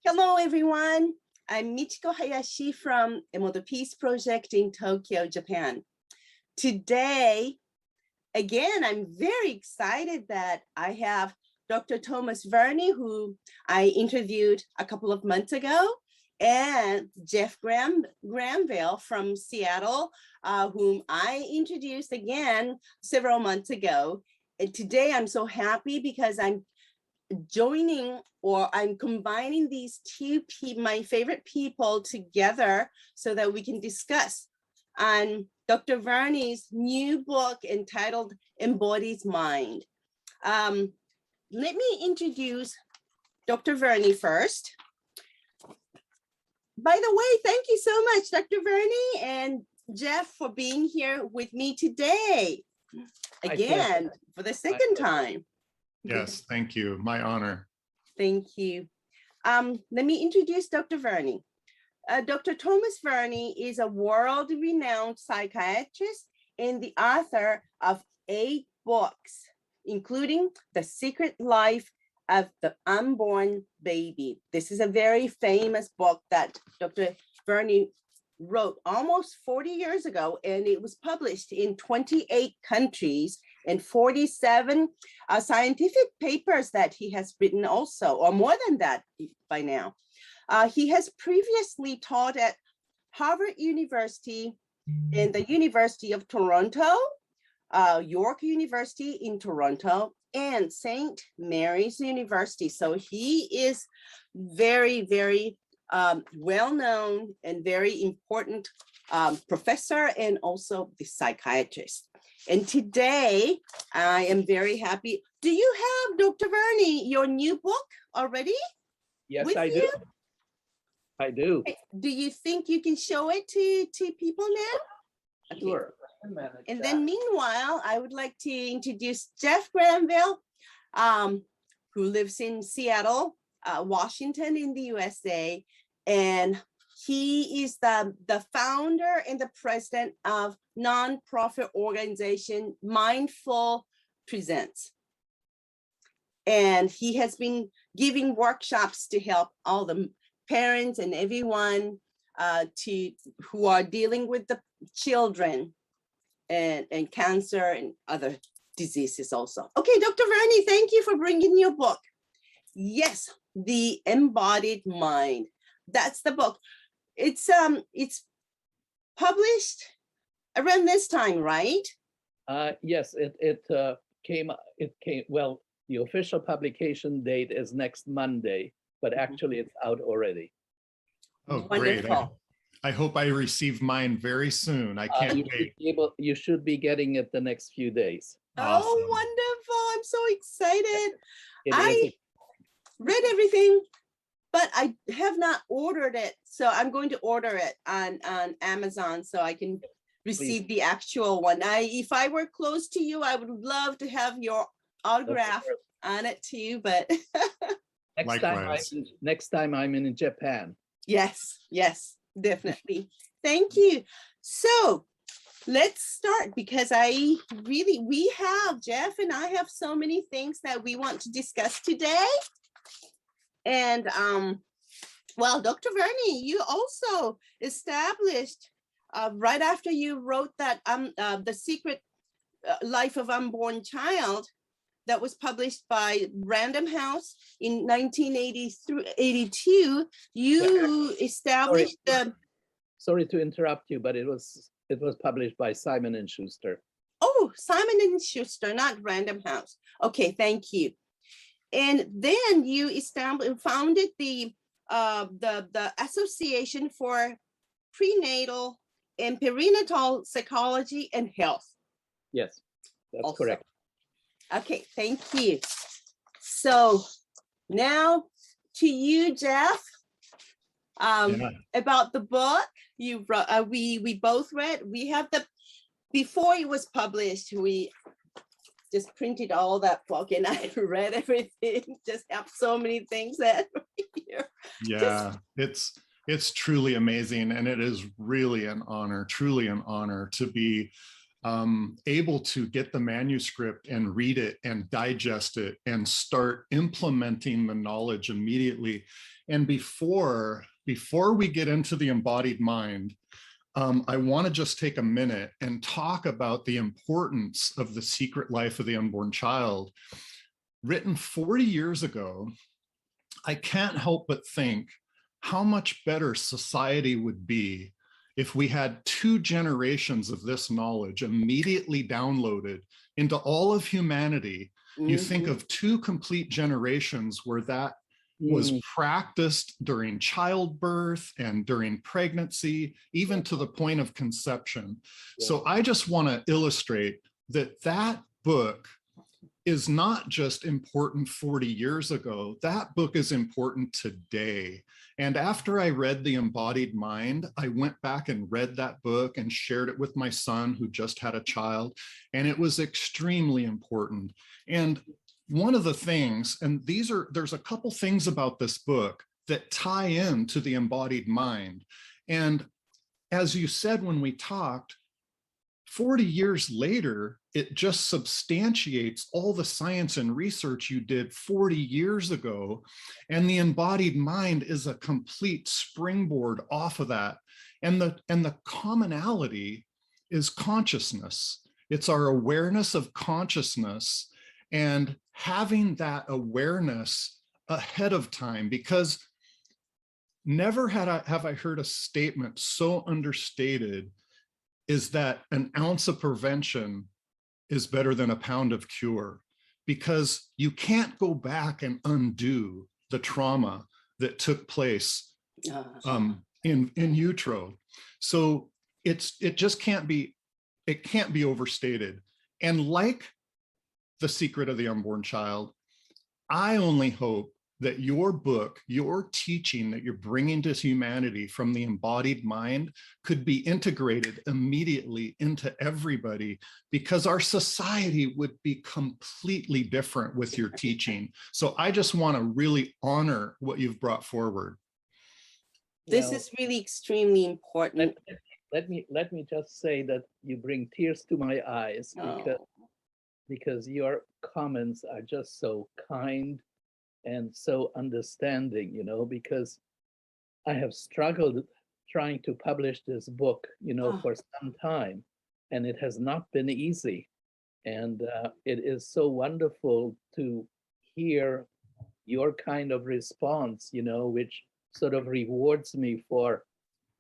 Hello, everyone. I'm Michiko Hayashi from EMBODIED Peace Project in Tokyo, Japan. Today, again, I'm very excited that I have Dr. Thomas Verney, who I interviewed a couple of months ago, and Jeff Granville from Seattle, whom I introduced again several months ago. And today I'm so happy because I'm combining these two my favorite people together so that we can discuss on Dr. Verney's new book entitled Embodied Mind. Let me introduce Dr. Verney first. By the way, thank you so much, Dr. Verney and Jeff, for being here with me today. Again, for the second time. Yes, thank you. My honor. Thank you. Let me introduce Dr. Verney. Dr. Thomas Verney is a world-renowned psychiatrist and the author of 8 books, including The Secret Life of the Unborn Baby. This is a very famous book that Dr. Verney wrote almost 40 years ago, and it was published in 28 countries and 47 scientific papers that he has written also, or more than that by now. He has previously taught at Harvard University and the University of Toronto, York University in Toronto, and St. Mary's University. So he is very, very well-known and very important professor and also the psychiatrist. And today I am very happy. Do you have, Dr. Verney, your new book already? Yes, I do. I do. Do you think you can show it to people now? Sure. Okay. And then meanwhile, I would like to introduce Jeff Granville, who lives in Seattle, Washington in the USA. And he is the founder and the president of nonprofit organization Mindful Presents. And he has been giving workshops to help all the parents and everyone who are dealing with the children and cancer and other diseases also. Okay, Dr. Verney, thank you for bringing your book. Yes, The Embodied Mind. That's the book. It's published around this time, right? Yes, it came. Well, the official publication date is next Monday, but actually it's out already. Oh, great! I hope I receive mine very soon. I can't wait. You should be getting it the next few days. Awesome. Oh, wonderful! I'm so excited. I read everything, but I have not ordered it. So I'm going to order it on Amazon so I can receive the actual one. If I were close to you, I would love to have your autograph on it too, but next time I'm in Japan. Yes, definitely. Thank you. So let's start because Jeff and I have so many things that we want to discuss today. And well, Dr. Verney, you also established right after you wrote that The Secret Life of Unborn Child that was published by Random House in 1982, you established Sorry to interrupt you, but it was published by Simon & Schuster. Oh, Simon & Schuster, not Random House. Okay, thank you. And then you founded the Association for Prenatal and Perinatal Psychology and Health. Yes, that's correct. Okay, thank you. So now to you, Jeff, about the book you wrote. We both read. We have before it was published, we just printed all that book and I read everything. Just have so many things that here. Yeah, it's truly amazing, and it is really an honor, truly an honor to be able to get the manuscript and read it and digest it and start implementing the knowledge immediately. And before we get into the embodied mind, I want to just take a minute and talk about the importance of The Secret Life of the Unborn Child. Written 40 years ago, I can't help but think how much better society would be if we had 2 generations of this knowledge immediately downloaded into all of humanity. You think of 2 complete generations where that was practiced during childbirth and during pregnancy, even to the point of conception. So I just want to illustrate that that book is not just important 40 years ago, that book is important today. And after I read The Embodied Mind, I went back and read that book and shared it with my son who just had a child, and it was extremely important. And one of the things, and there's a couple things about this book that tie in to The Embodied Mind. And as you said when we talked, 40 years later, it just substantiates all the science and research you did 40 years ago. And the embodied mind is a complete springboard off of that. And the commonality is consciousness. It's our awareness of consciousness and having that awareness ahead of time, because never have I heard a statement so understated is that an ounce of prevention is better than a pound of cure, because you can't go back and undo the trauma that took place in utero. So it just can't be overstated. And like The Secret of the Unborn Child, I only hope that your book, your teaching that you're bringing to humanity from the embodied mind could be integrated immediately into everybody, because our society would be completely different with your teaching. So I just want to really honor what you've brought forward. This is really extremely important. Let me just say that you bring tears to my eyes, because your comments are just so kind and so understanding, you know, because I have struggled trying to publish this book, you know, for some time, and it has not been easy. And it is so wonderful to hear your kind of response, you know, which sort of rewards me for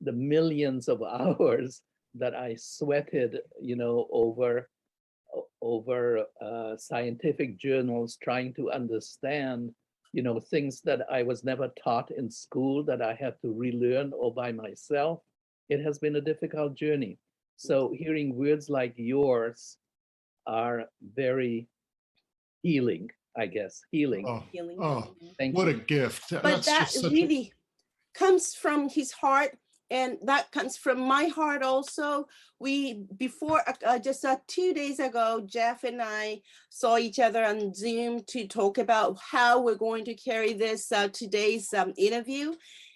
the millions of hours that I sweated, you know, over scientific journals, trying to understand, you know, things that I was never taught in school, that I had to relearn all by myself. It has been a difficult journey. So hearing words like yours are very healing, I guess. Healing. Thank you. What a gift. But that really comes from his heart, and that comes from my heart also. Before just 2 days ago, Jeff and I saw each other on Zoom to talk about how we're going to carry this today's interview.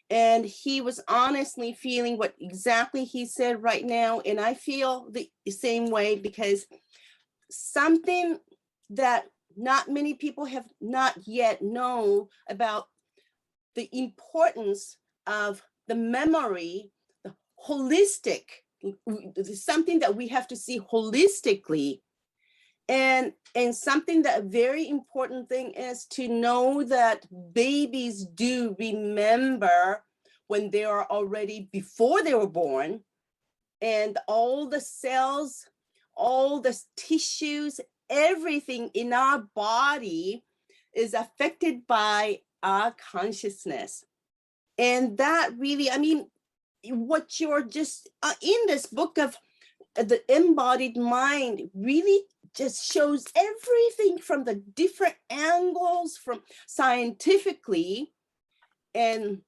And he was honestly feeling what exactly he said right now. And I feel the same way, because something that not many people have not yet known about the importance of the memory, the holistic, something that we have to see holistically. And something that a very important thing is to know that babies do remember when they are already before they were born, and all the cells, all the tissues, everything in our body is affected by our consciousness. And that really, I mean, what you're just in this book of the embodied mind really just shows everything from the different angles, from scientifically, and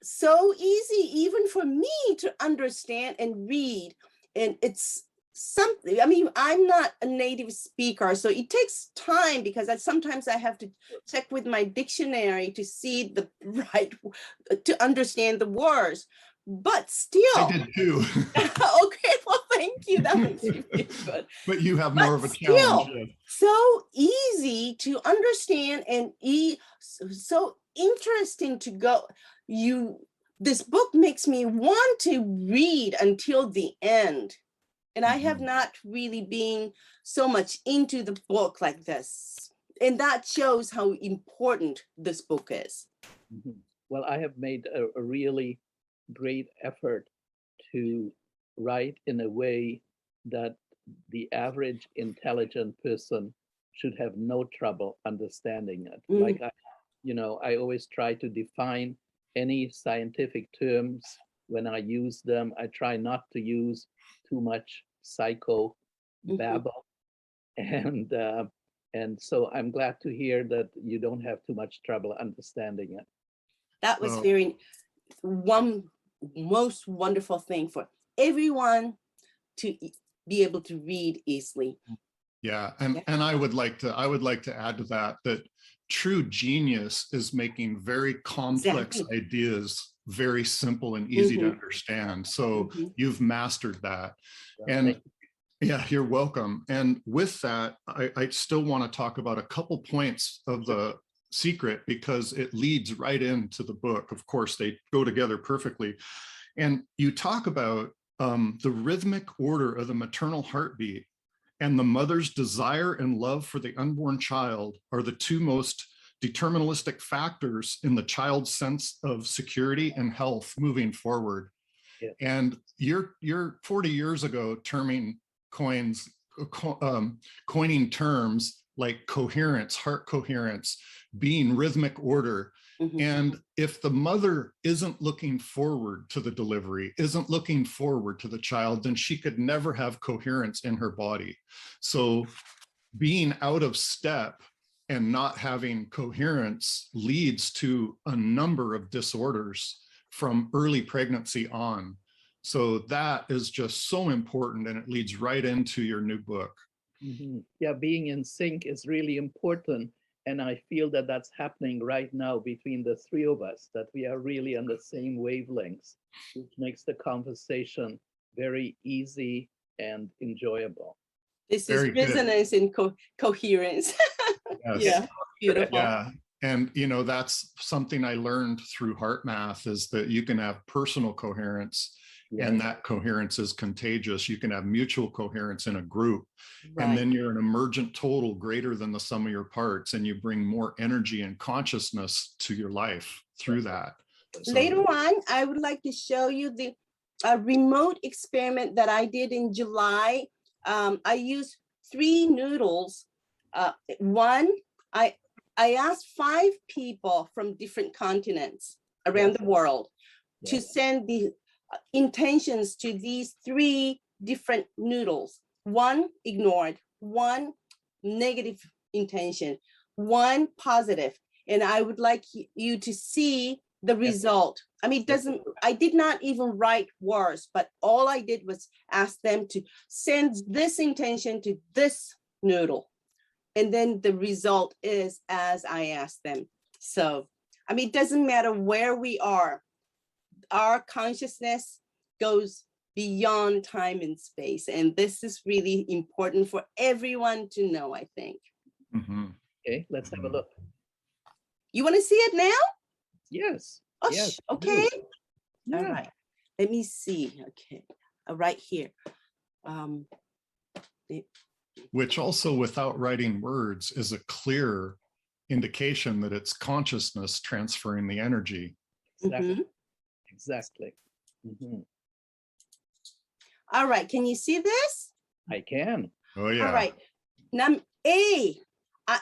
so easy even for me to understand and read. And it's something, I mean, I'm not a native speaker, so it takes time, because sometimes I have to check with my dictionary to see the right, to understand the words. but still. I did too. Okay, well, thank you. That makes me feel good. But you have more of a Still, challenge. Yeah. so easy to understand and so interesting to go. This book makes me want to read until the end. And I have not really been so much into the book like this. And that shows how important this book is. Well, I have made a really great effort to write in a way that the average intelligent person should have no trouble understanding it. Like I always try to define any scientific terms when I use them. I try not to use too much psycho babble, and so I'm glad to hear that you don't have too much trouble understanding it. That was one most wonderful thing for everyone to be able to read easily. Yeah, and I would like to add to that true genius is making very complex ideas very simple and easy to understand. So you've mastered that. And yeah, you're welcome. And with that, I still want to talk about a couple points of the secret because it leads right into the book. Of course, they go together perfectly. And you talk about the rhythmic order of the maternal heartbeat and the mother's desire and love for the unborn child are the two most deterministic factors in the child's sense of security and health moving forward. Yeah. And you're 40 years ago coining terms like coherence, heart coherence, being rhythmic order. And if the mother isn't looking forward to the delivery, isn't looking forward to the child, then she could never have coherence in her body. So being out of step and not having coherence leads to a number of disorders from early pregnancy on. So that is just so important, and it leads right into your new book. Yeah, being in sync is really important. And I feel that that's happening right now between the three of us, that we are really on the same wavelengths, which makes the conversation very easy and enjoyable. This is resonance and coherence. Yes. Yeah, beautiful. Yeah. And, that's something I learned through HeartMath is that you can have personal coherence and that coherence is contagious. You can have mutual coherence in a group, and then you're an emergent total greater than the sum of your parts, and you bring more energy and consciousness to your life through that. So, later on, I would like to show you the remote experiment that I did in July. I used 3 noodles. One, I asked 5 people from different continents around the world to send the intentions to these 3 different noodles. 1 ignored, 1 negative intention, 1 positive. And I would like you to see the result. I mean, I did not even write words, but all I did was ask them to send this intention to this noodle. And then the result is as I asked them. So, I mean, it doesn't matter where we are. Our consciousness goes beyond time and space. And this is really important for everyone to know, I think. Okay, let's have a look. You want to see it now? Yes. Oh, yes. Okay. Yeah. All right. Let me see. Okay. Right here. Which also, without writing words, is a clear indication that it's consciousness transferring the energy. Exactly. All right. Can you see this? I can. Oh, yeah. All right. Now, A.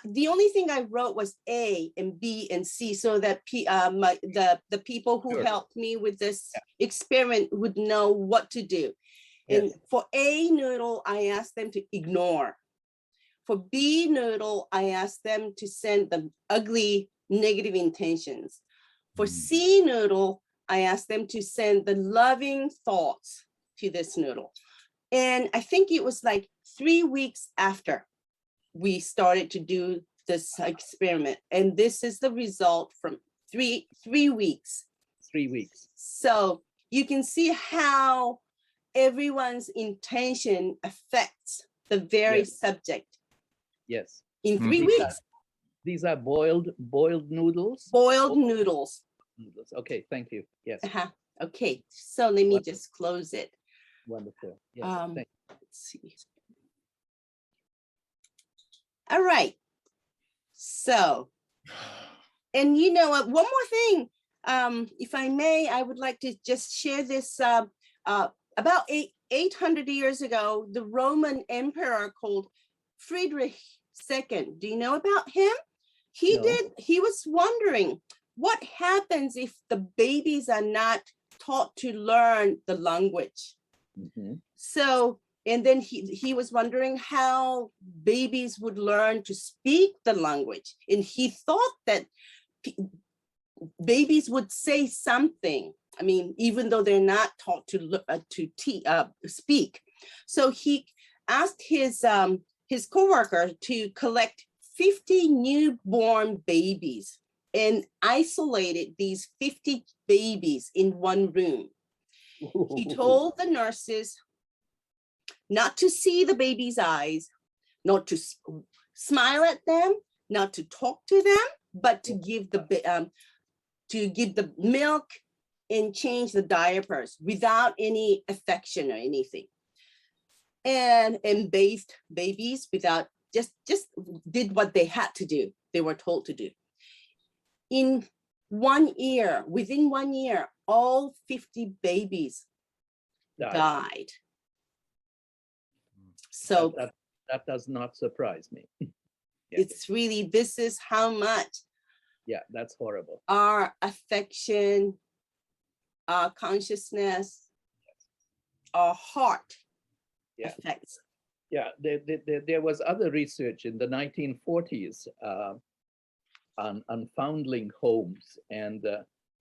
The only thing I wrote was A and B and C so that the people who helped me with this experiment would know what to do. And for A noodle, I asked them to ignore. For B noodle, I asked them to send the ugly negative intentions. For C noodle, I asked them to send the loving thoughts to this noodle. And I think it was like 3 weeks after we started to do this experiment. And this is the result from three weeks. 3 weeks. So you can see how everyone's intention affects the very Yes. subject. Yes. In 3 Mhm. weeks, These are boiled noodles. boiled noodles. Noodles. Okay, thank you. Yes, Okay, so let me What- just close it. wonderful. Yes, thank Let's see. All right. So, and you know what, one more thing, if I may, I would like to just share this. About 800 years ago, the Roman emperor called Friedrich II. Do you know about him? No. He was wondering what happens if the babies are not taught to learn the language. Mhm. So, and then he was wondering how babies would learn to speak the language. And he thought that babies would say something. I mean, even though they're not taught to speak. So he asked his coworker to collect 50 newborn babies and isolated these 50 babies in one room. He told the nurses not to see the baby's eyes, not to smile at them, not to talk to them, but to give the milk and change the diapers without any affection or anything. And bathed babies without, just did what they had to do, they were told to do. In 1 year, within 1 year, all 50 babies died. So that does not surprise me. it's really, this is how much that's horrible. our affection, our consciousness, our heart affects. Yeah, there was other research in the 1940s on foundling homes, and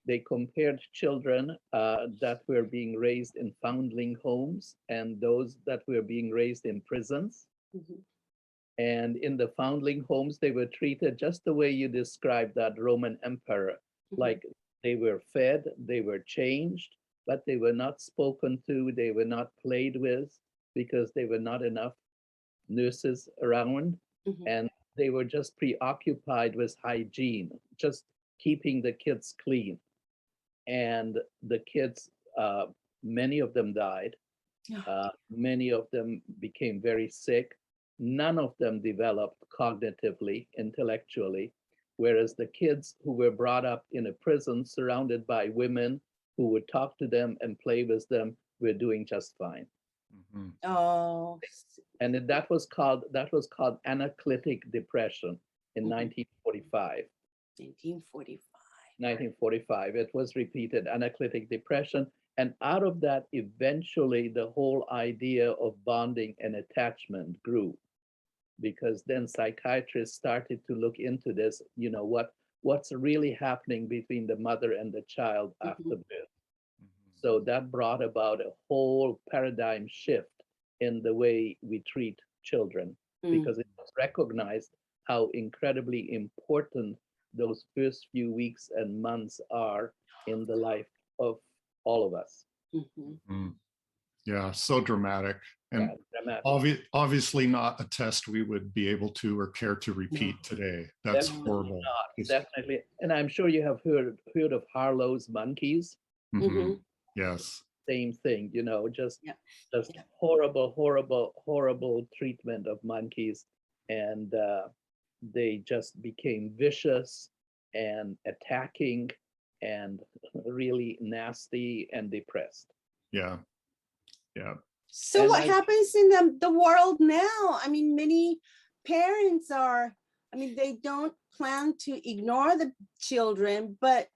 they compared children that were being raised in foundling homes and those that were being raised in prisons. Mhm. And in the foundling homes, they were treated just the way you described that Roman emperor. Mhm. Like they were fed, they were changed, but they were not spoken to, they were not played with because there were not enough nurses around. Mhm. And they were just preoccupied with hygiene, just keeping the kids clean. And the kids, many of them died. Many of them became very sick. None of them developed cognitively, intellectually, whereas the kids who were brought up in a prison surrounded by women who would talk to them and play with them were doing just fine. Mhm. Oh, And that was called Anaclitic Depression in Mhm. 1945. 1945. 1945. It was repeated, Anaclitic Depression. And out of that, eventually, the whole idea of bonding and attachment grew, because then psychiatrists started to look into this, what's really happening between the mother and the child after birth. So that brought about a whole paradigm shift in the way we treat children, because it was recognized how incredibly important those first few weeks and months are in the life of all of us. Mhm. Yeah, so dramatic. And Dramatic. obviously not a test we would be able to or care to repeat today. That's Definitely horrible. not, definitely. And I'm sure you have heard of Harlow's monkeys. Mhm. Yes. Same thing, just Yeah. horrible treatment of monkeys. And they just became vicious and attacking and really nasty and depressed. Yeah. Yeah. So And what happens in the world now? I mean, many parents they don't plan to ignore the children, but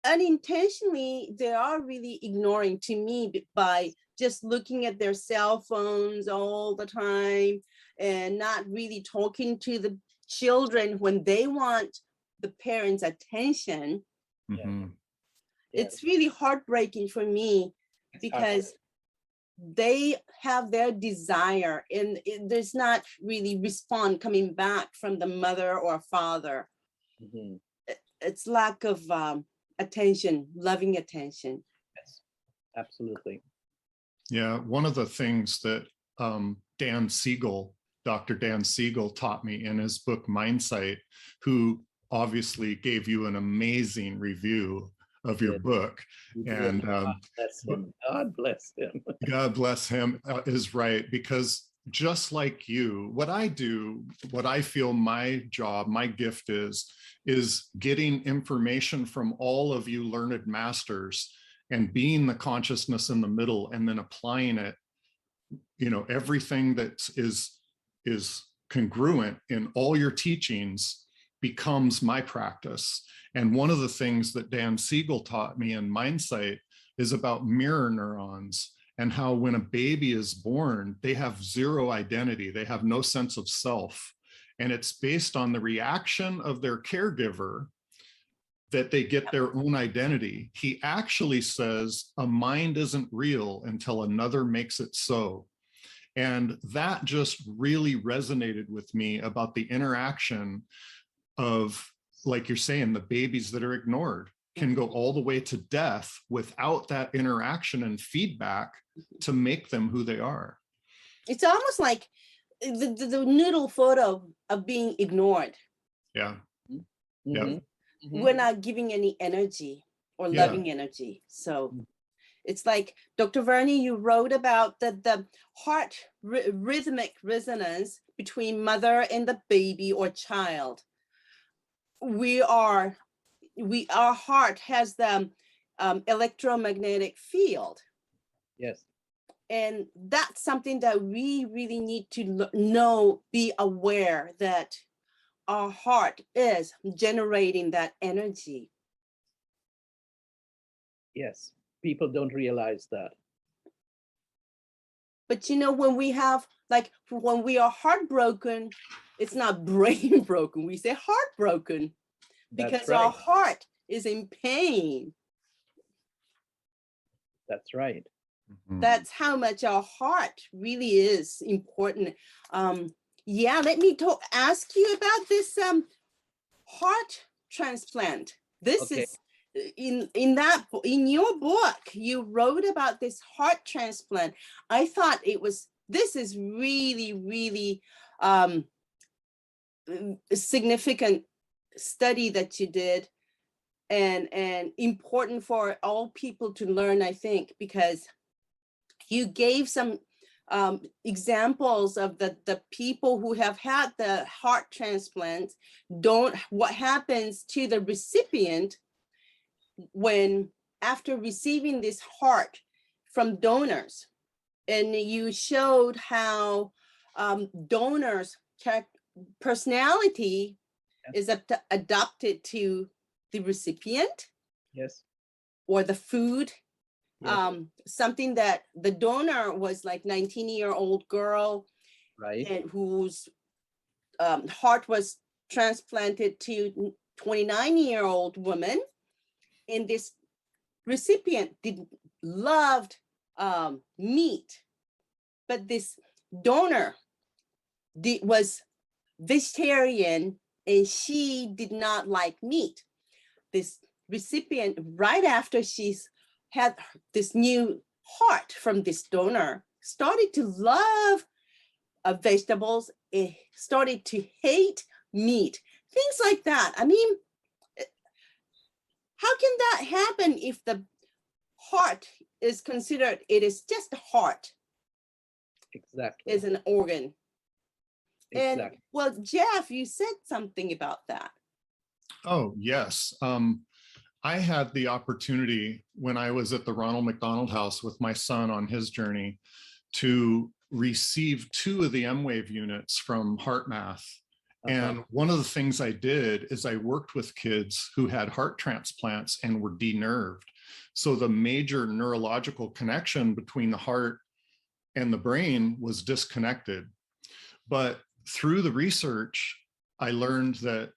unintentionally, they are really ignoring, to me, by just looking at their cell phones all the time and not really talking to the children when they want the parents' attention. Mhm. It's really heartbreaking for me, because they have their desire and there's not really response coming back from the mother or father. It's lack of attention, loving attention. Yes. Absolutely. Yeah, one of the things that Dan Siegel, Dr. Dan Siegel, taught me in his book Mindsight, who obviously gave you an amazing review of your book. And God bless him. God bless him. God bless him, is right, because just like you, what I do, what I feel my job, my gift is getting information from all of you learned masters and being the consciousness in the middle and then applying it. You know, everything that is congruent in all your teachings becomes my practice. And one of the things that Dan Siegel taught me in Mindsight is about mirror neurons and how when a baby is born, they have zero identity. They have no sense of self. And it's based on the reaction of their caregiver that they get their own identity. He actually says a mind isn't real until another makes it so. And that just really resonated with me about the interaction of, like you're saying, the babies that are ignored can go all the way to death without that interaction and feedback to make them who they are. It's almost like the noodle photo of being ignored. Yeah. Mm-hmm. Yeah. Mm-hmm. We're not giving any energy or loving energy. So it's like, Dr. Verney, you wrote about the heart rhythmic resonance between mother and the baby or child. Our heart has the electromagnetic field. Yes. And that's something that we really need to know, be aware that our heart is generating that energy. Yes. People don't realize that. But you know, when we have, like, when we are heartbroken, it's not brain broken. We say heartbroken because our heart is in pain. That's right. That's how much our heart really is important. Yeah, let me ask you about this heart transplant. This is in your book, you wrote about this heart transplant. I thought this is really, really a significant study that you did, and important for all people to learn, I think, because you gave some examples of the people who have had the heart transplant, what happens to the recipient when after receiving this heart from donors. And you showed how donors' personality is adapted to the recipient. Yes. Or the food. Yes. Something that the donor was like 19-year-old girl, right, and whose heart was transplanted to 29-year-old woman, and this recipient loved meat, but this donor was vegetarian and she did not like meat. This recipient, right after she's had this new heart from this donor, started to love vegetables, started to hate meat, things like that. I mean, how can that happen if the heart is considered, it is just a heart? Exactly. Is an organ. Exactly. And well, Jeff, you said something about that. Oh, yes. I had the opportunity when I was at the Ronald McDonald House with my son on his journey to receive 2 of the M-Wave units from HeartMath. And one of the things I did is I worked with kids who had heart transplants and were denerved. So the major neurological connection between the heart and the brain was disconnected. But through the research, I learned that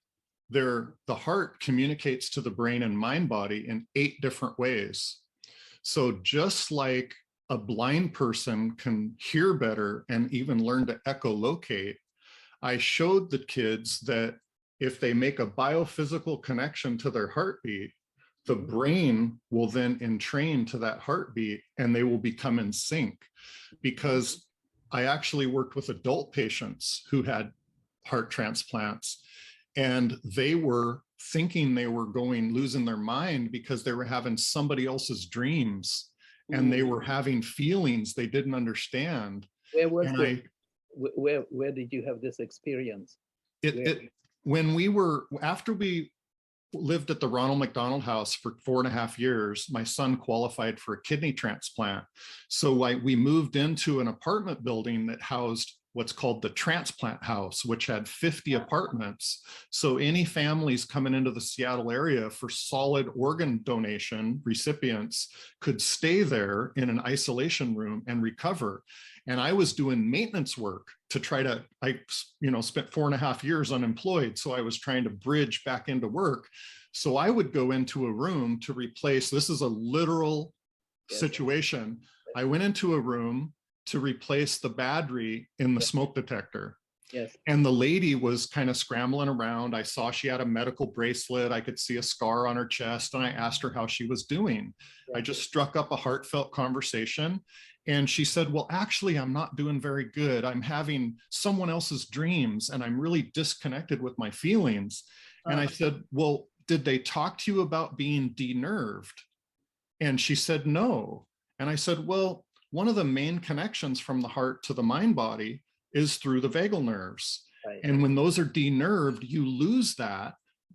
the heart communicates to the brain and mind body in 8 different ways. So just like a blind person can hear better and even learn to echolocate, I showed the kids that if they make a biophysical connection to their heartbeat, the brain will then entrain to that heartbeat and they will become in sync. Because I actually worked with adult patients who had heart transplants, and they were thinking they were losing their mind because they were having somebody else's dreams and they were having feelings they didn't understand. Where was and this? Where did you have this experience? After we lived at the Ronald McDonald House for 4.5 years, my son qualified for a kidney transplant. So we moved into an apartment building that housed what's called the transplant house, which had 50 apartments. So any families coming into the Seattle area for solid organ donation recipients could stay there in an isolation room and recover. And I was doing maintenance work to try to, I spent 4.5 years unemployed. So I was trying to bridge back into work. So I would go into a room to replace, this is a literal situation. I went into a room to replace the battery in the smoke detector. Yes. And the lady was kind of scrambling around. I saw she had a medical bracelet. I could see a scar on her chest. And I asked her how she was doing. I just struck up a heartfelt conversation. And she said, well, actually, I'm not doing very good. I'm having someone else's dreams and I'm really disconnected with my feelings. And I said, well, did they talk to you about being denerved? And she said, no. And I said, well, one of the main connections from the heart to the mind body is through the vagal nerves. Right. And when those are denerved, you lose that.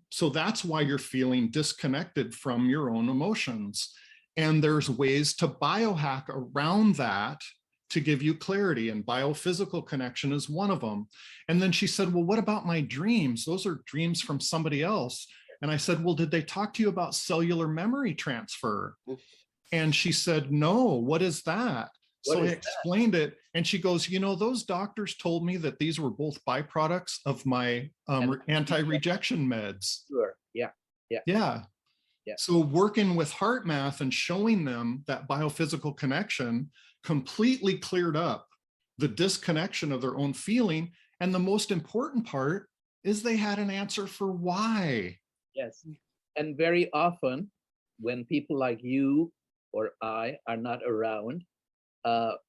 So that's why you're feeling disconnected from your own emotions. And there's ways to biohack around that to give you clarity, and biophysical connection is one of them. And then she said, well, what about my dreams? Those are dreams from somebody else. And I said, well, did they talk to you about cellular memory transfer? And she said, no, what is that? So I explained it, and she goes, those doctors told me that these were both byproducts of my anti-rejection meds. Sure. Yeah. So working with HeartMath and showing them that biophysical connection completely cleared up the disconnection of their own feeling. And the most important part is they had an answer for why. Yes. And very often when people like you or I are not around,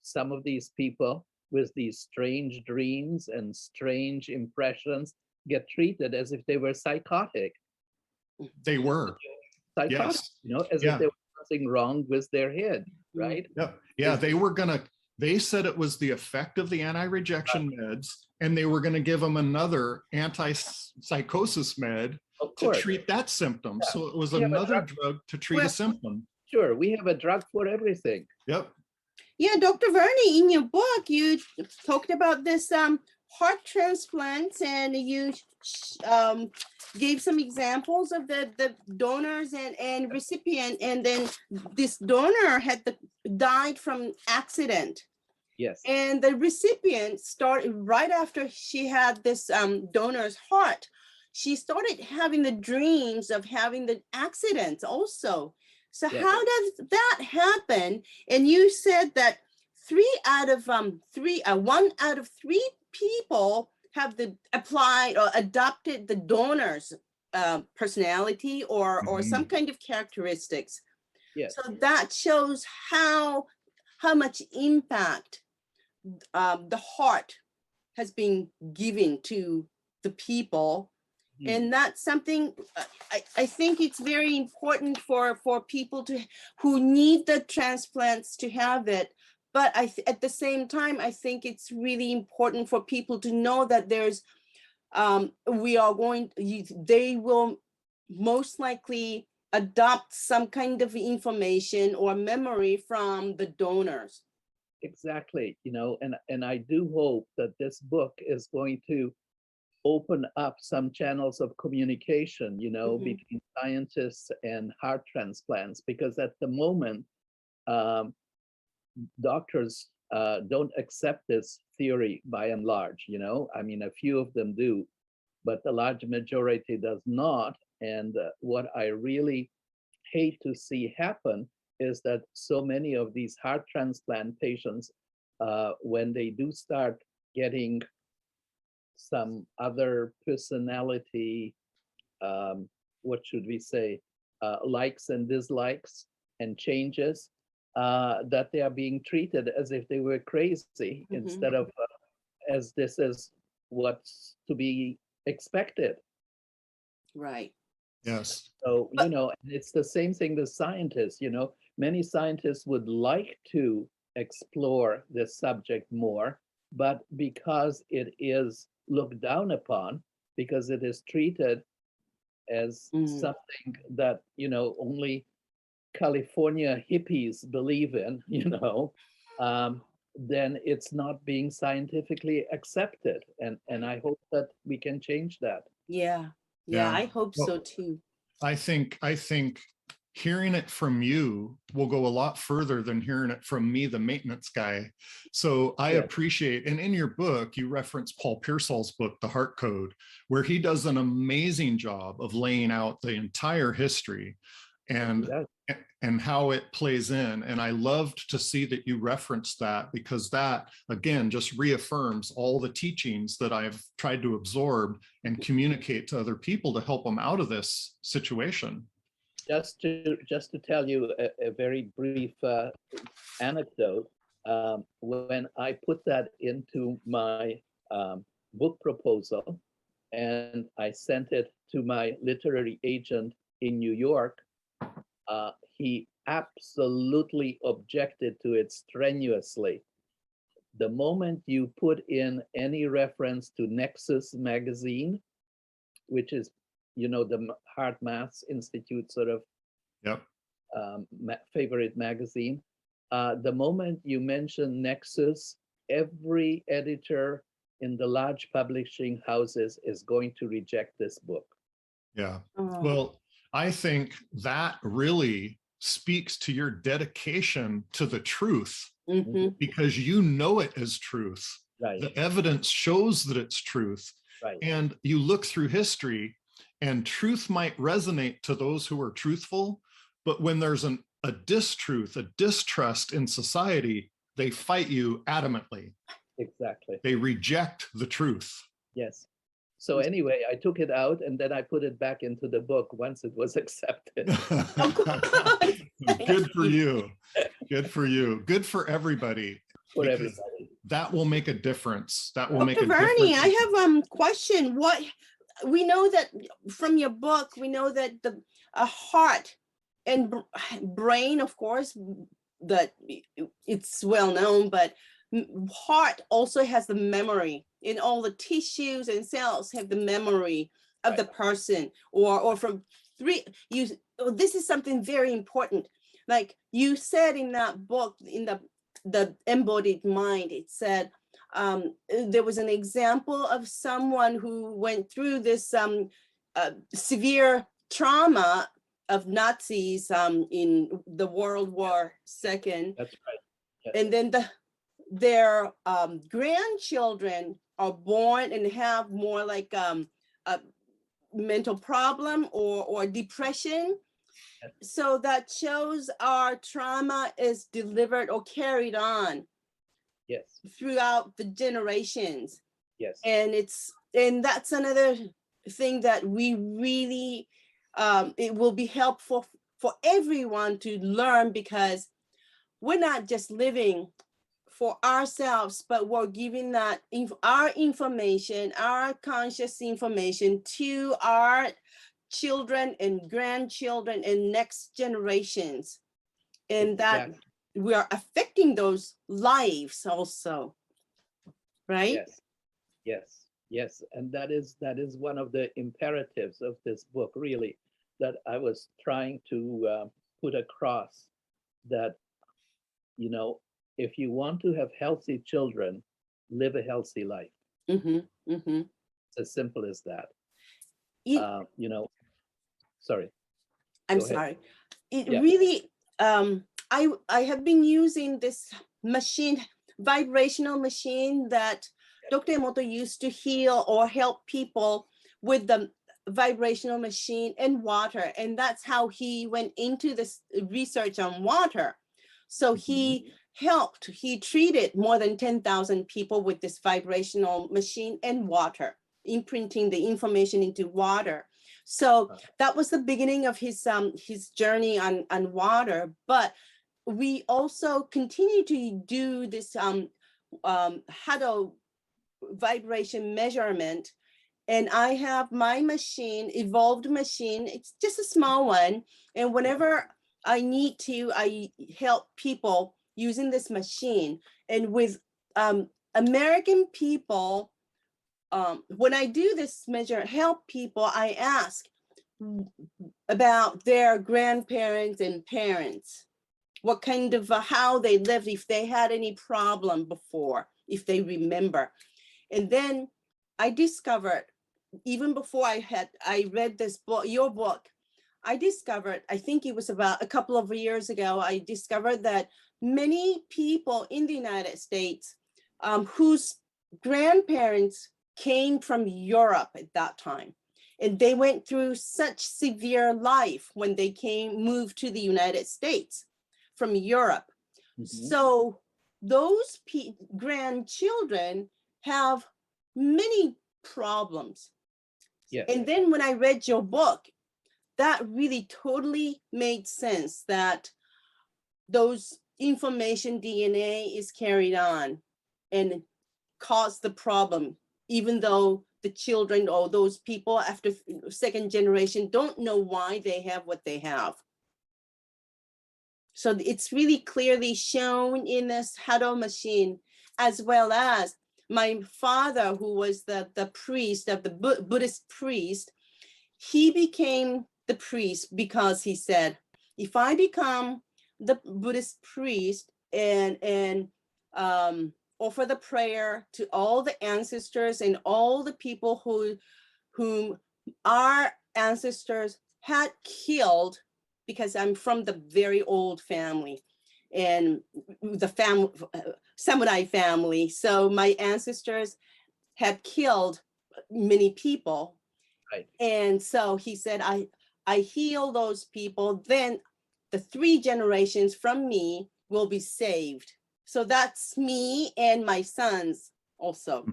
some of these people with these strange dreams and strange impressions get treated as if they were psychotic. They were. Psychotic, yes. As if there was something wrong with their head, right? Yeah, they said it was the effect of the anti-rejection meds, and they were gonna give them another anti-psychosis med to treat that symptom. So it was another drug to treat a symptom. Sure, we have a drug for everything. Yep. Yeah, Dr. Verney, in your book, you talked about this heart transplants, and you gave some examples of the donors and recipient, and then this donor died from accident. Yes. And the recipient started right after she had this donor's heart. She started having the dreams of having the accidents also. So how does that happen? And you said that 1 out of 3 people have applied or adopted the donor's personality or some kind of characteristics. Yes. So that shows how much impact the heart has been given to the people. And that's something I think it's very important for people who need the transplants to have it. But at the same time, I think it's really important for people to know that there's they will most likely adopt some kind of information or memory from the donors. Exactly, and I do hope that this book is going to open up some channels of communication, between scientists and heart transplants, because at the moment, doctors don't accept this theory by and large, a few of them do, but the large majority does not. And what I really hate to see happen is that so many of these heart transplant patients, when they do start getting some other personality, what should we say, likes and dislikes and changes, that they are being treated as if they were crazy instead of as this is what's to be expected. Right. Yes. So, it's the same thing with scientists, many scientists would like to explore this subject more, but because it is looked down upon, because it is treated as something that, only California hippies believe in, then it's not being scientifically accepted. And I hope that we can change that. Yeah. Yeah. I hope Well, so too. I think hearing it from you will go a lot further than hearing it from me, the maintenance guy. So I appreciate, and in your book, you reference Paul Pearsall's book, The Heart Code, where he does an amazing job of laying out the entire history and how it plays in. And I loved to see that you referenced that, because that, again, just reaffirms all the teachings that I've tried to absorb and communicate to other people to help them out of this situation. Just to tell you a very brief anecdote, when I put that into my book proposal and I sent it to my literary agent in New York, he absolutely objected to it strenuously. The moment you put in any reference to Nexus magazine, which is, the HeartMath Institute sort of favorite magazine, the moment you mention Nexus, every editor in the large publishing houses is going to reject this book. Yeah. Well, I think that really speaks to your dedication to the truth, because you know it as truth. Right. The evidence shows that it's truth. Right. And you look through history, and truth might resonate to those who are truthful, but when there's a distruth, a distrust in society, they fight you adamantly. Exactly. They reject the truth. Yes. So anyway, I took it out and then I put it back into the book once it was accepted. Good for you. Good for you. Good for everybody. For everybody. That will make a difference. That will make a Dr. difference. Verney, I have a question. What we know that from your book, we know that a heart and brain, of course, that it's well known, but heart also has the memory, in all the tissues and cells have the memory of the person, or from this is something very important. Like you said in that book, in the Embodied Mind, it said there was an example of someone who went through this severe trauma of Nazis in the World War II. That's right. Yes. And then their grandchildren are born and have more like a mental problem or depression. Yes. So that shows our trauma is delivered or carried on. Yes. Throughout the generations. Yes. And that's another thing that we really it will be helpful for everyone to learn, because we're not just living for ourselves, but we're giving that our information, our conscious information, to our children and grandchildren and next generations, and that we are affecting those lives also, right? Yes, yes, yes. And that is one of the imperatives of this book, really, that I was trying to put across, that, if you want to have healthy children, live a healthy life. It's as simple as that. Sorry. I'm sorry. It really, I have been using this machine, vibrational machine that Dr. Emoto used to heal or help people with the vibrational machine and water. And that's how he went into this research on water. So he treated more than 10,000 people with this vibrational machine and water, imprinting the information into water. So that was the beginning of his journey on water. But we also continue to do this huddle vibration measurement. And I have my machine, evolved machine. It's just a small one. And whenever I need to, I help people using this machine. And with American people, when I do this measure, help people, I ask about their grandparents and parents, what kind of, how they lived, if they had any problem before, if they remember. And then I discovered, even before I read this book, your book, I discovered, I think it was about a couple of years ago, I discovered that many people in the United States whose grandparents came from Europe at that time. And they went through such severe life when they moved to the United States from Europe. So those grandchildren have many problems. Yeah. And then when I read your book, that really totally made sense, that those information DNA is carried on and cause the problem, even though the children or those people after second generation don't know why they have what they have. So it's really clearly shown in this huddle machine, as well as my father, who was the priest of the Buddhist priest. He became the priest because he said, if I become the Buddhist priest and offer the prayer to all the ancestors and all the people whom our ancestors had killed, because I'm from the very old family and the samurai family. So my ancestors had killed many people. Right. And so he said, I heal those people, then the 3 generations from me will be saved. So that's me and my sons also.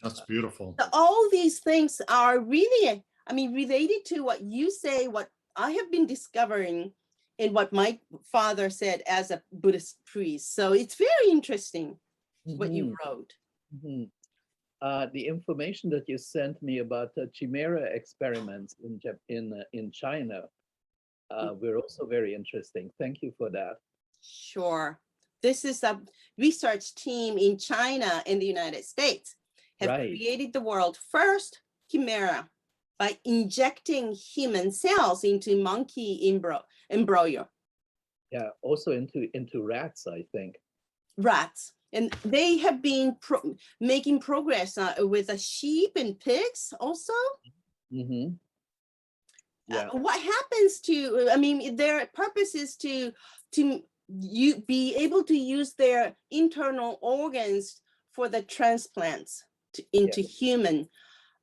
That's beautiful. So all these things are really, I mean, related to what you say, what I have been discovering, and what my father said as a Buddhist priest. So it's very interesting what you wrote. The information that you sent me about the chimera experiments in China were also very interesting. Thank you for that. Sure. This is a research team in China and the United States have created the world's first chimera by injecting human cells into monkey embryo. Yeah, also into rats, I think. Rats. And they have been making progress with sheep and pigs also. Yeah. What happens to, I mean, their purpose is to be able to use their internal organs for the transplants into human.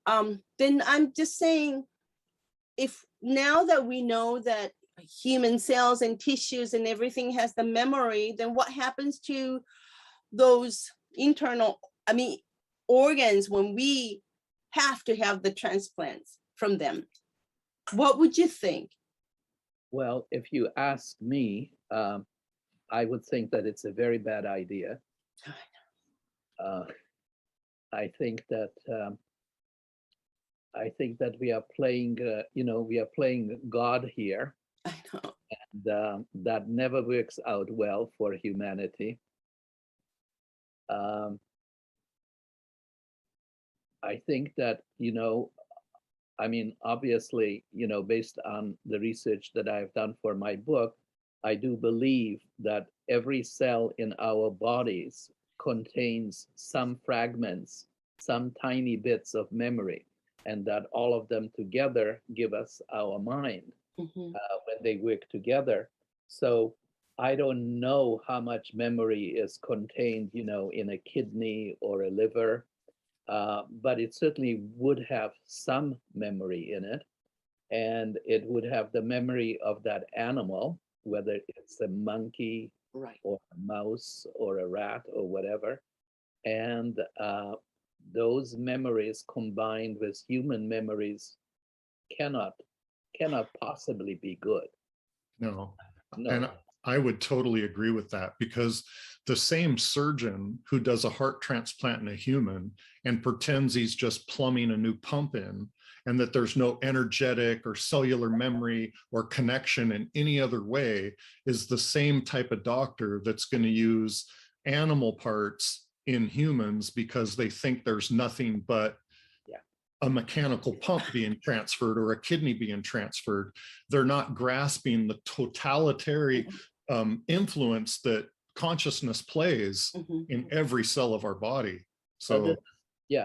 Then I'm just saying, if now that we know that human cells and tissues and everything has the memory, then what happens to those internal, I mean, organs when we have to have the transplants from them? What would you think? Well, if you ask me, I would think that it's a very bad idea. I think that we are playing, we are playing God here. I know. And that never works out well for humanity. I think that, I mean, obviously, based on the research that I've done for my book, I do believe that every cell in our bodies contains some fragments, some tiny bits of memory, and that all of them together give us our mind when they work together. So I don't know how much memory is contained, in a kidney or a liver, but it certainly would have some memory in it, and it would have the memory of that animal, whether it's a monkey or a mouse or a rat or whatever. And those memories combined with human memories cannot cannot possibly be good. No. No. And I would totally agree with that, because the same surgeon who does a heart transplant in a human and pretends he's just plumbing a new pump in, and that there's no energetic or cellular memory or connection in any other way, is the same type of doctor that's going to use animal parts in humans because they think there's nothing but a mechanical pump being transferred or a kidney being transferred. They're not grasping the totalitarian influence that consciousness plays in every cell of our body. So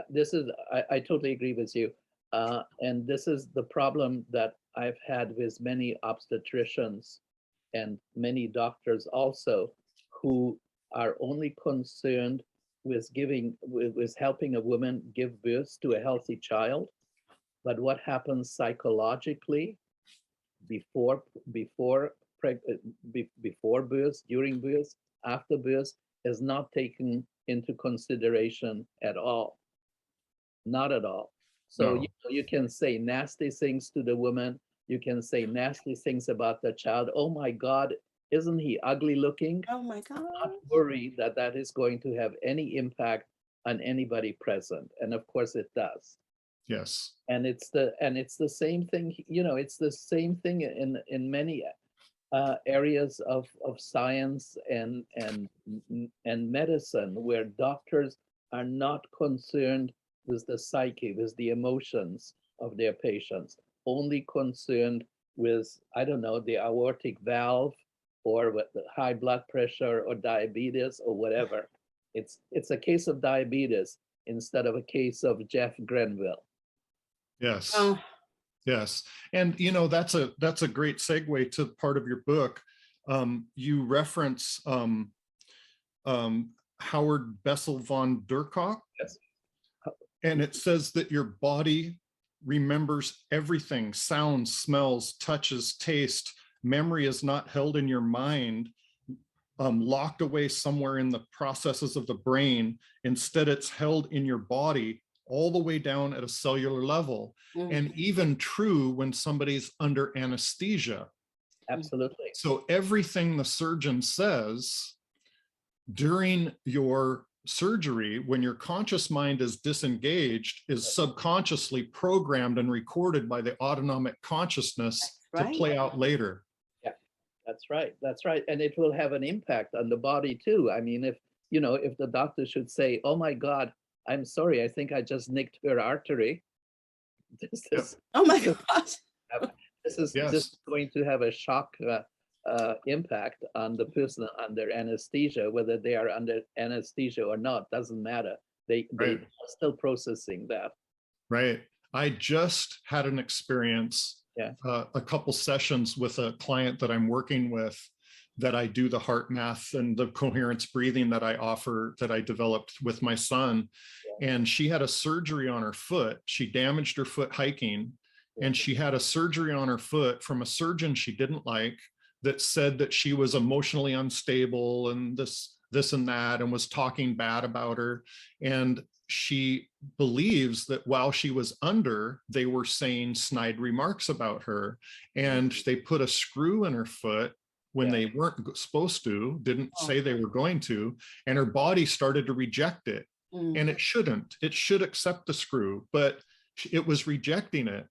this is, I totally agree with you. And this is the problem that I've had with many obstetricians and many doctors also, who are only concerned with helping a woman give birth to a healthy child. But what happens psychologically before birth, during birth, after birth, is not taken into consideration at all. Not at all. So No. you can say nasty things to the woman. You can say nasty things about the child. Oh my God, isn't he ugly looking? Oh my God. Not worry that that is going to have any impact on anybody present. And of course it does. yes. And it's the same thing, it's the same thing in many areas of science and medicine, where doctors are not concerned with the psyche, with the emotions of their patients, only concerned with, I don't know, the aortic valve, or with the high blood pressure or diabetes or whatever. It's a case of diabetes instead of a case of Jeff Grenville. Yes. Oh. Yes. And that's a great segue to part of your book. You reference Howard Bessel von Durkheim. Yes. And it says that your body remembers everything: sounds, smells, touches, taste. Memory is not held in your mind, locked away somewhere in the processes of the brain. Instead, it's held in your body all the way down at a cellular level. And even true when somebody's under anesthesia. Absolutely. So everything the surgeon says during your surgery, when your conscious mind is disengaged, is subconsciously programmed and recorded by the autonomic consciousness to play out later. Yeah, that's right. That's right. And it will have an impact on the body too. I mean, if the doctor should say, oh my God, I'm sorry, I think I just nicked her artery. This is, oh my God. This is going to have a shock impact on the person under anesthesia. Whether they are under anesthesia or not doesn't matter. They are still processing that. Right. I just had an experience, a couple sessions with a client that I'm working with, that I do the HeartMath and the coherence breathing that I offer, that I developed with my son. And she had a surgery on her foot. She damaged her foot hiking. And she had a surgery on her foot from a surgeon she didn't like, that said that she was emotionally unstable and this and that, and was talking bad about her. And she believes that while she was under, they were saying snide remarks about her. And they put a screw in her foot when they weren't supposed to, didn't say they were going to, and her body started to reject it. And it shouldn't. It should accept the screw, but it was rejecting it.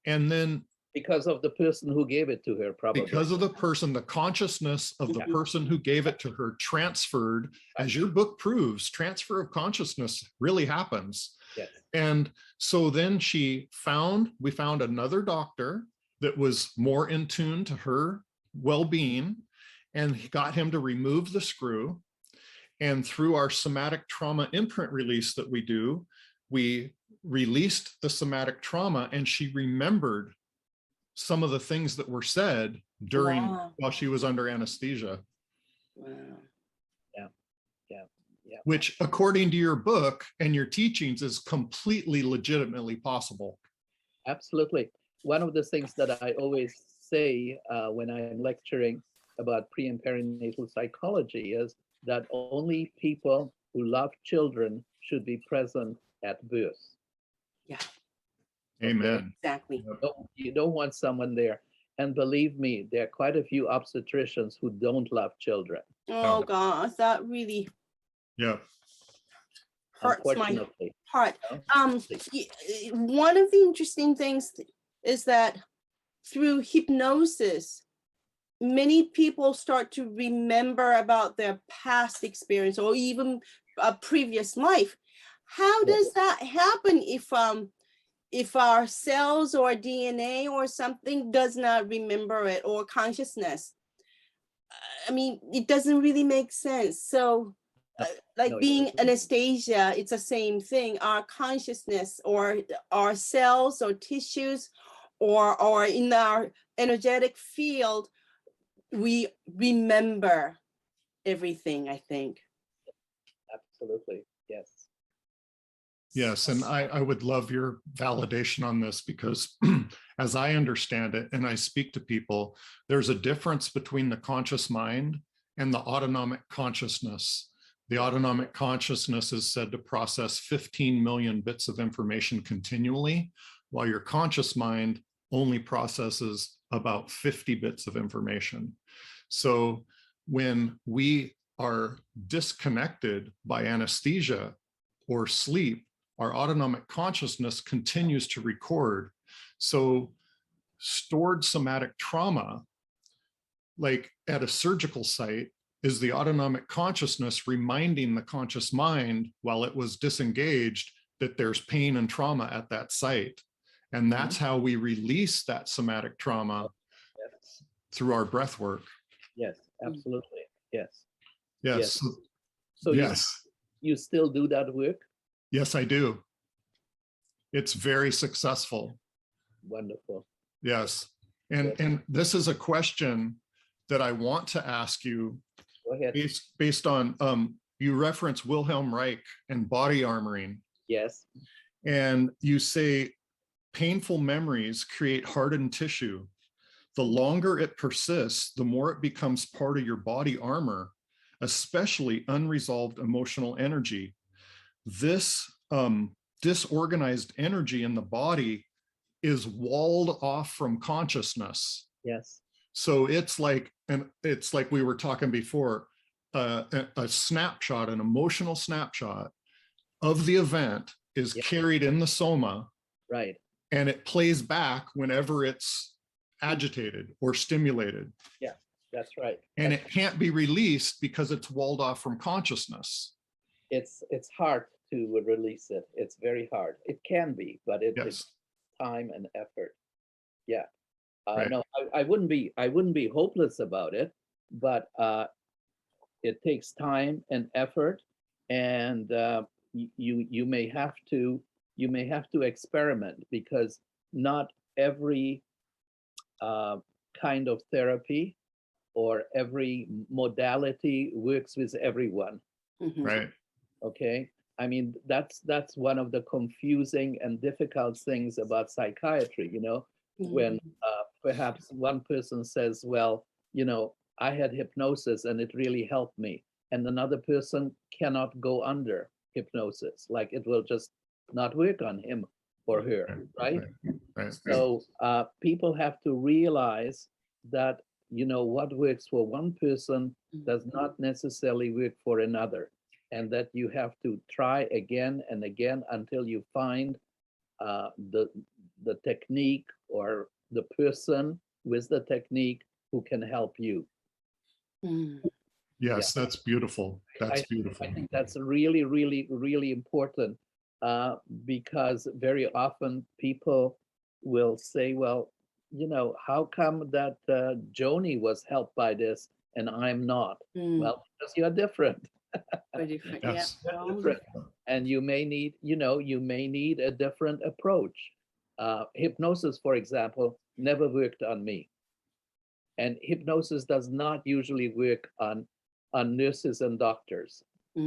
And then because of the person who gave it to her, probably. Because of the person, the consciousness of the person who gave it to her transferred, as your book proves, transfer of consciousness really happens. Yes. And so then we found another doctor that was more in tune to her well-being, and got him to remove the screw. And through our somatic trauma imprint release that we do, we released the somatic trauma, and she remembered some of the things that were said during while she was under anesthesia. Wow. Yeah. Which, according to your book and your teachings, is completely legitimately possible. Absolutely. One of the things that I always say when I'm lecturing about pre and perinatal psychology is that only people who love children should be present at birth. Yeah. Amen. Exactly. You don't want someone there. And believe me, there are quite a few obstetricians who don't love children. Oh gosh, that really Yeah. hurts my Unfortunately. heart. No? One of the interesting things is that through hypnosis, many people start to remember about their past experience or even a previous life. How does that happen if our cells or DNA or something does not remember it, or consciousness? I mean, it doesn't really make sense. So like No, it being doesn't. anesthesia, it's the same thing. Our consciousness or our cells or tissues or in our energetic field, we remember everything, I think. Absolutely. Yes. Yes, and I would love your validation on this, because as I understand it, and I speak to people, there's a difference between the conscious mind and the autonomic consciousness. The autonomic consciousness is said to process 15 million bits of information continually, while your conscious mind only processes about 50 bits of information. So when we are disconnected by anesthesia or sleep, our autonomic consciousness continues to record. So stored somatic trauma, like at a surgical site, is the autonomic consciousness reminding the conscious mind while it was disengaged that there's pain and trauma at that site. And that's how we release that somatic trauma through our breath work. Yes, absolutely. Yes. Yes. So yes. You still do that work? Yes, I do. It's very successful. Wonderful. Yes. And this is a question that I want to ask you. Go ahead. Based on, you reference Wilhelm Reich and body armoring. Yes. And you say painful memories create hardened tissue. The longer it persists, the more it becomes part of your body armor, especially unresolved emotional energy. This disorganized energy in the body is walled off from consciousness. Yes. So it's like we were talking before, a snapshot, an emotional snapshot of the event is carried in the soma. Right. And it plays back whenever it's agitated or stimulated. Yeah, that's right. And it can't be released because it's walled off from consciousness. It's hard to release it. It's very hard. It can be, but it's time and effort. Yeah. Right. No, I wouldn't be hopeless about it, but it takes time and effort, and you may have to experiment, because not every kind of therapy or every modality works with everyone. Mm-hmm. Right. Okay. I mean, that's one of the confusing and difficult things about psychiatry, when perhaps one person says, well, I had hypnosis and it really helped me. And another person cannot go under hypnosis, like it will just not work on him or her, right? Right. So people have to realize that, what works for one person does not necessarily work for another, and that you have to try again and again until you find the technique or the person with the technique who can help you. Yes, that's beautiful. That's beautiful. I think that's really, really, really important, because very often people will say, well, how come that Joni was helped by this and I'm not? Well, because you're different. Different. Yes. Yeah. Different. And you may need a different approach. Hypnosis, for example, never worked on me. And hypnosis does not usually work on nurses and doctors, by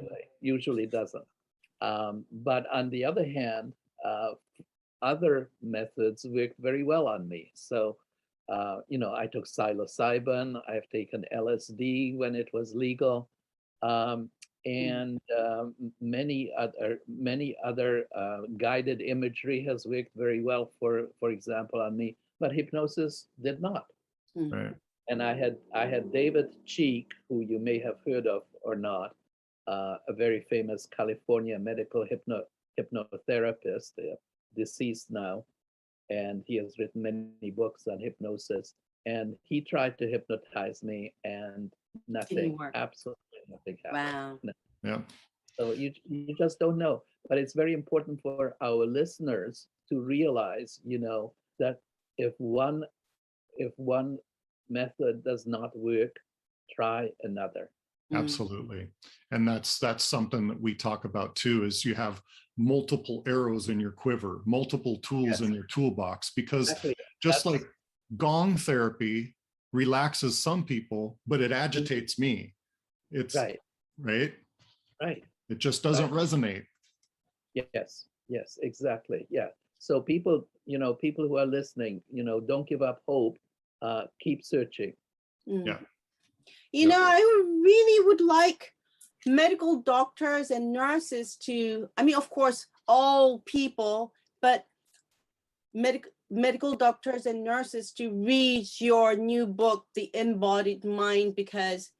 the way, usually doesn't. But on the other hand, other methods work very well on me. So, I took psilocybin, I've taken LSD when it was legal. and many other guided imagery has worked very well, for example, on me, but hypnosis did not. Right. And I had David Cheek, who you may have heard of or not, a very famous California medical hypnotherapist, deceased now, and he has written many books on hypnosis. And he tried to hypnotize me, and nothing, absolutely nothing happened. Wow. Yeah. So you just don't know. But it's very important for our listeners to realize, that if one method does not work, try another. Absolutely. And that's something that we talk about too, is you have multiple arrows in your quiver, multiple tools in your toolbox, because just like gong therapy relaxes some people, but it agitates me. It's right. It just doesn't resonate. Yes, exactly. Yeah. So people who are listening, don't give up hope. Keep searching. Yeah. I really would like medical doctors and nurses to, of course, all people, but medical doctors and nurses to read your new book, The Embodied Mind, because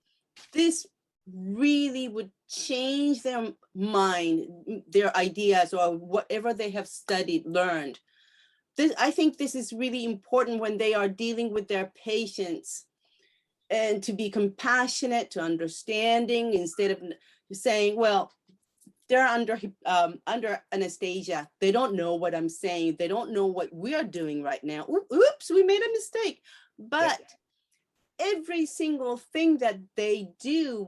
this really would change their mind, their ideas, or whatever they have studied, learned. I think this is really important when they are dealing with their patients, and to be compassionate, to understanding, instead of saying, well, they're under anesthesia. They don't know what I'm saying. They don't know what we are doing right now. Oops, we made a mistake. But every single thing that they do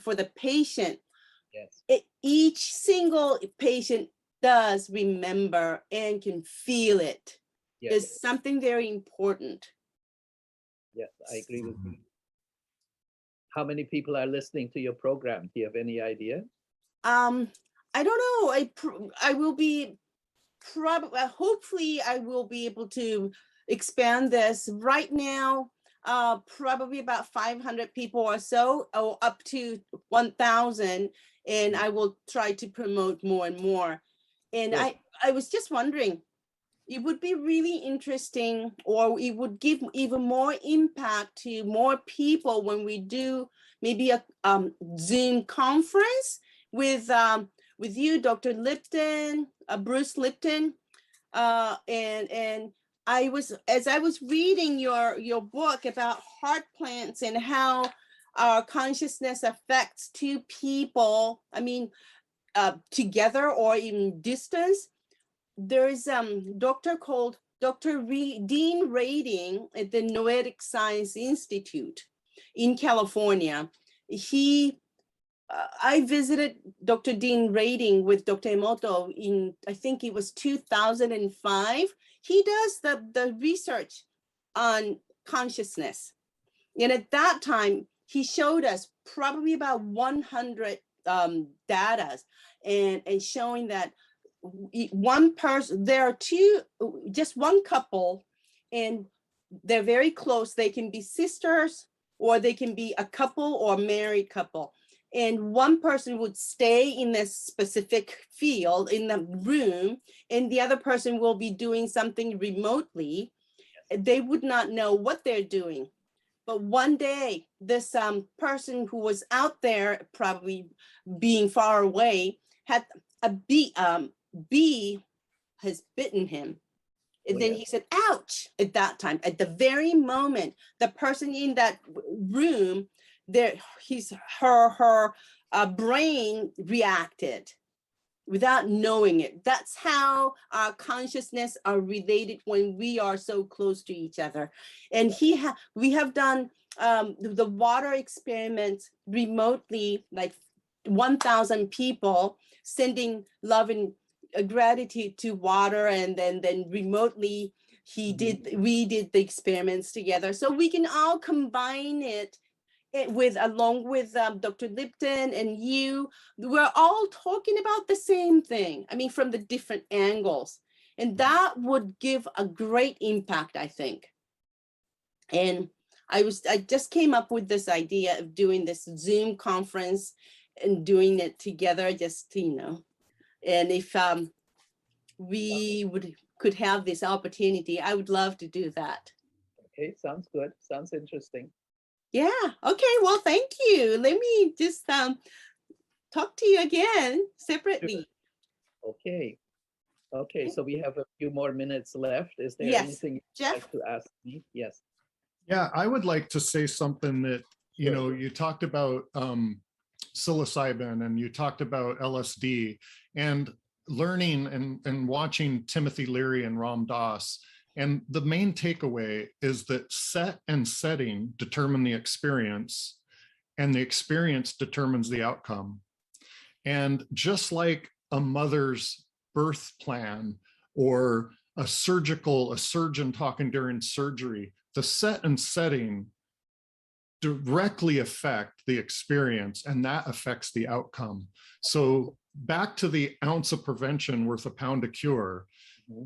for the patient, each single patient does remember and can feel it. Is something very important. Yes, I agree with you. How many people are listening to your program? Do you have any idea? I don't know. I will be hopefully I will be able to expand this. Right now, probably about 500 people or so, or up to 1,000, and I will try to promote more and more. And I was just wondering, it would be really interesting, or it would give even more impact to more people when we do maybe a Zoom conference with you, Dr. Lipton, Bruce Lipton, and as I was reading your book about heart plants and how our consciousness affects two people, together or even distance. There's doctor called Dr. Dean Rading at the Noetic Science Institute in California. I visited Dr. Dean Rading with Dr. Emoto in, I think it was 2005. He does the research on consciousness. And at that time, he showed us probably about 100 data and showing that one person, there are just one couple, and they're very close. They can be sisters, or they can be a couple or married couple. And one person would stay in this specific field in the room, and the other person will be doing something remotely. They would not know what they're doing. But one day, this person who was out there, probably being far away, had a bee has bitten him. And then he said, ouch, at that time. At the very moment, the person in that room, her brain reacted without knowing it. That's how our consciousness are related when we are so close to each other. And we have done the water experiments remotely, like 1,000 people sending love and gratitude to water, and then remotely we did the experiments together. So we can all combine it along with Dr. Lipton and you. We're all talking about the same thing, from the different angles, and that would give a great impact, I think. And I just came up with this idea of doing this Zoom conference, and doing it together, just, and if we could have this opportunity, I would love to do that. Okay, sounds good. Sounds interesting. Yeah. Okay. Well, thank you. Let me just talk to you again separately. Sure. Okay. So we have a few more minutes left. Is there Yes, anything you'd Jeff? like to ask me? Yes. Yeah, I would like to say something that, you talked about psilocybin and you talked about LSD, and learning and watching Timothy Leary and Ram Dass. And the main takeaway is that set and setting determine the experience, and the experience determines the outcome. And just like a mother's birth plan or a surgeon talking during surgery, the set and setting directly affect the experience, and that affects the outcome. So back to the ounce of prevention worth a pound of cure.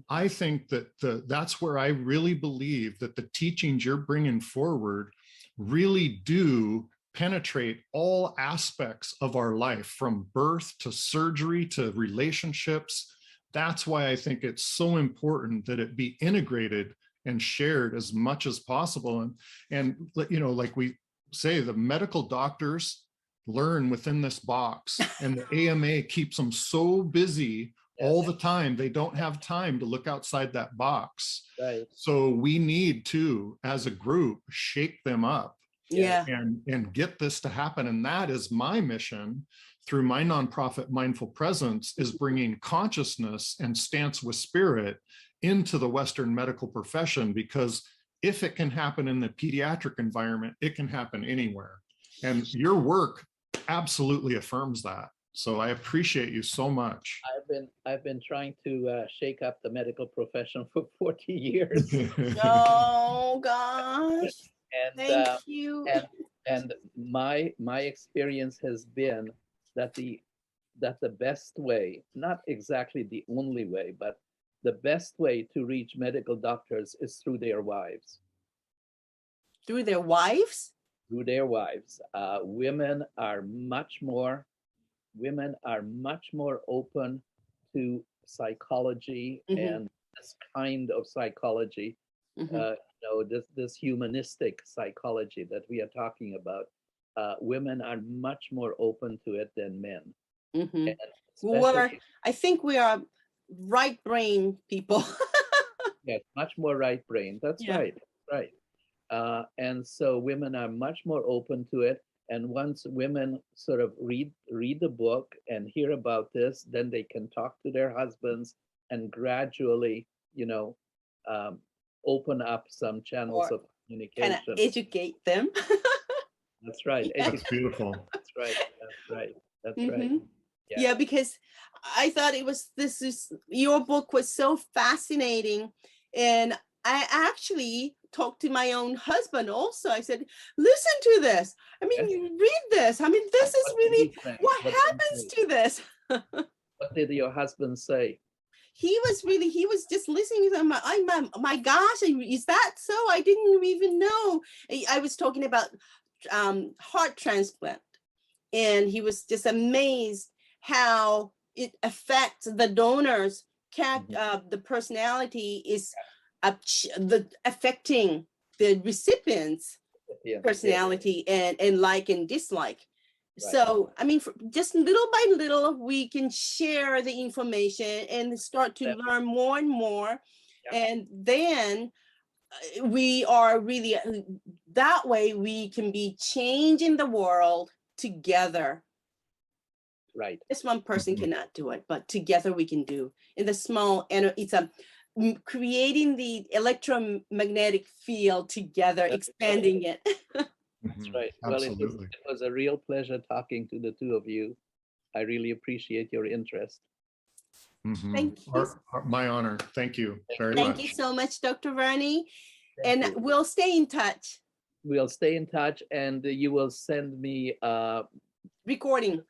I think that that's where I really believe that the teachings you're bringing forward really do penetrate all aspects of our life, from birth to surgery to relationships. That's why I think it's so important that it be integrated and shared as much as possible. And like we say, the medical doctors learn within this box, and the AMA keeps them so busy all the time. They don't have time to look outside that box. Right. So we need to, as a group, shake them up. Yeah. And get this to happen. And that is my mission through my nonprofit Mindful Presence, is bringing consciousness and Stance with Spirit into the Western medical profession, because if it can happen in the pediatric environment, it can happen anywhere. And your work absolutely affirms that. So I appreciate you so much. I've been trying to shake up the medical profession for 40 years. Oh gosh. And Thank you. And my experience has been that the best way, not exactly the only way, but the best way to reach medical doctors is through their wives. Through their wives? Through their wives. Women are much more open to psychology, and this kind of psychology. This humanistic psychology that we are talking about, women are much more open to it than men. I think we are right brain people. Yes, much more right brain. That's right. And so women are much more open to it. And once women sort of read the book and hear about this, then they can talk to their husbands and gradually, open up some channels of communication. Kind of educate them. That's right. That's beautiful. That's right. That's right. Yeah, because I thought your book was so fascinating. And I actually talked to my own husband also. I said, listen to this. I mean, you read this. I mean, this is really what happens to this. What did your husband say? He was just listening to them. My gosh, is that so? I didn't even know. I was talking about heart transplant, and he was just amazed how it affects the donors. The personality is affecting the recipient's personality and like and dislike. Right. So, I mean, just little by little, we can share the information and start to learn more and more. And then we are really, that way we can be changing the world together. Right. Just one person cannot do it, but together we can do. In the small, and it's creating the electromagnetic field together, expanding it. That's right. Absolutely. Well, it was a real pleasure talking to the two of you. I really appreciate your interest. Thank you. My honor. Thank you very much. Thank you so much, Dr. Verney. And we'll stay in touch. We'll stay in touch, and you will send me recording.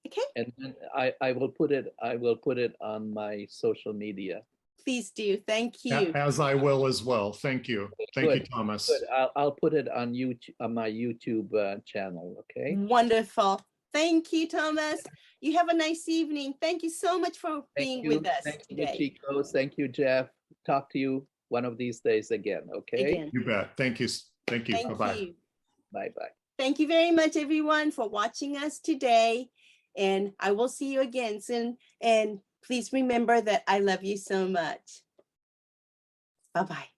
Okay. And then I will put it on my social media. Please do. Thank you. As I will as well. Thank you. Thank you, Good. Thomas. Good. I'll put it on YouTube, on my YouTube channel. Okay. Wonderful. Thank you, Thomas. You have a nice evening. Thank you so much for being with us Thank you, today. Michiko. Thank you, Jeff. Talk to you one of these days again. Okay. Again. You bet. Thank you. Thank you. Thank Bye-bye. you. Bye-bye. Thank you very much, everyone, for watching us today. And I will see you again soon. And please remember that I love you so much. Bye-bye.